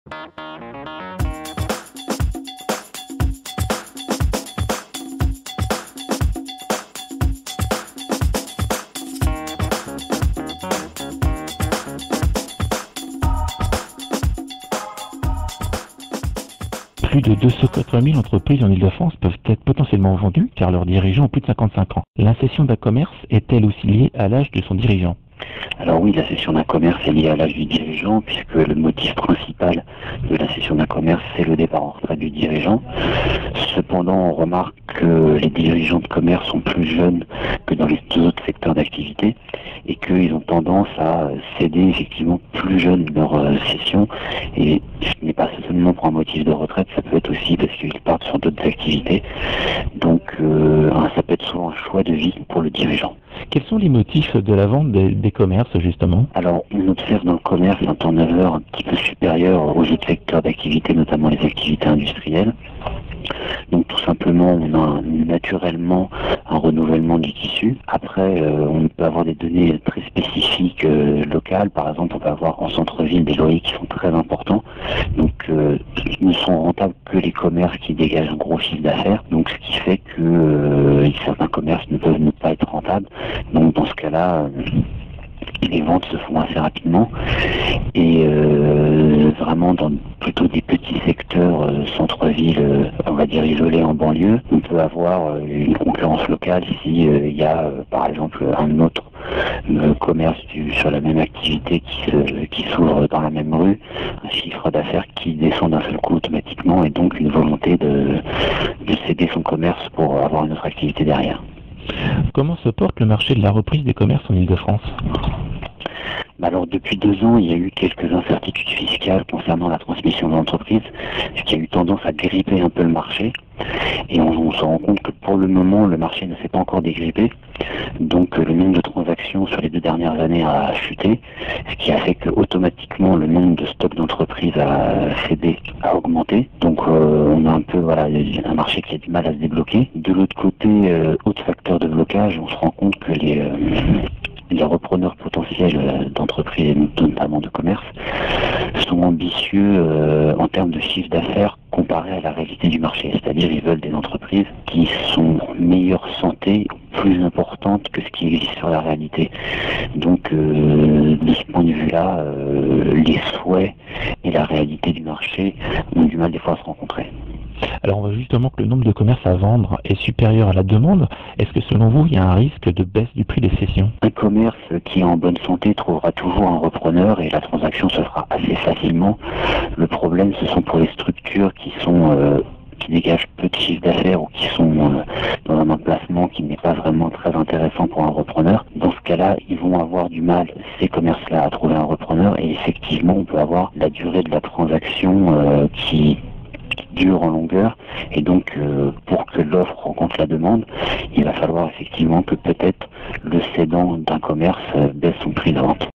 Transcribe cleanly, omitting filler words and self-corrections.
Plus de 280 000 entreprises en Île-de-France peuvent être potentiellement vendues car leurs dirigeants ont plus de 55 ans. La cession d'un commerce est-elle aussi liée à l'âge de son dirigeant ? Alors oui, la cession d'un commerce est liée à l'âge du dirigeant, puisque le motif principal de la cession d'un commerce, c'est le départ en retraite du dirigeant. Cependant, on remarque que les dirigeants de commerce sont plus jeunes que dans les deux autres secteurs d'activité et qu'ils ont tendance à céder effectivement plus jeunes leur cession. Et ce n'est pas seulement pour un motif de retraite, ça peut être aussi parce qu'ils partent sur d'autres activités. Donc ça peut être souvent un choix de vie pour le dirigeant. Quels sont les motifs de la vente des commerces, justement ? Alors, on observe dans le commerce un turnover un petit peu supérieur aux autres secteurs d'activité, notamment les activités industrielles. Donc, tout simplement, on a naturellement un renouvellement du tissu. Après, on peut avoir des données très spécifiques locales. Par exemple, on peut avoir en centre-ville des loyers qui sont très importants. Donc, ne sont rentables que les commerces qui dégagent un gros chiffre d'affaires. Donc, ce qui fait que certains commerces ne peuvent ne pas être rentables. Donc, dans ce cas-là, les ventes se font assez rapidement et vraiment dans plutôt des petits secteurs centre-ville, on va dire isolés en banlieue, on peut avoir une concurrence locale si il y a par exemple un autre commerce sur la même activité qui s'ouvre dans la même rue, un chiffre d'affaires qui descend d'un seul coup automatiquement et donc une volonté de céder son commerce pour avoir une autre activité derrière. Comment se porte le marché de la reprise des commerces en Île-de-France ? Alors depuis 2 ans, il y a eu quelques incertitudes fiscales concernant la transmission de l'entreprise, ce qui a eu tendance à gripper un peu le marché. Et on se rend compte que pour le moment, le marché ne s'est pas encore dégrippé. Donc le nombre de transactions sur les 2 dernières années a chuté, ce qui a fait que automatiquement le nombre de stocks d'entreprises a augmenté. Donc on a un peu un marché qui a du mal à se débloquer. De l'autre côté, autre facteur de blocage, on se rend compte que les repreneurs potentiels d'entreprises, et notamment de commerce, sont ambitieux en termes de chiffre d'affaires comparé à la réalité du marché. C'est-à-dire ils veulent des entreprises qui sont en meilleure santé, plus importantes que ce qui existe sur la réalité. Donc de ce point de vue-là, les souhaits et la réalité du marché ont du mal des fois à se rencontrer. Alors on voit justement que le nombre de commerces à vendre est supérieur à la demande. Est-ce que selon vous, il y a un risque de baisse du prix des cessions ? Un commerce qui est en bonne santé trouvera toujours un repreneur et la transaction se fera assez facilement. Le problème, ce sont pour les structures qui dégagent peu de chiffre d'affaires ou qui sont dans un emplacement qui n'est pas vraiment très intéressant pour un repreneur. Dans ce cas-là, ils vont avoir du mal, ces commerces-là, à trouver un repreneur et effectivement, on peut avoir la durée de la transaction qui dure en longueur et donc pour que l'offre rencontre la demande, il va falloir effectivement que peut-être le cédant d'un commerce baisse son prix de vente.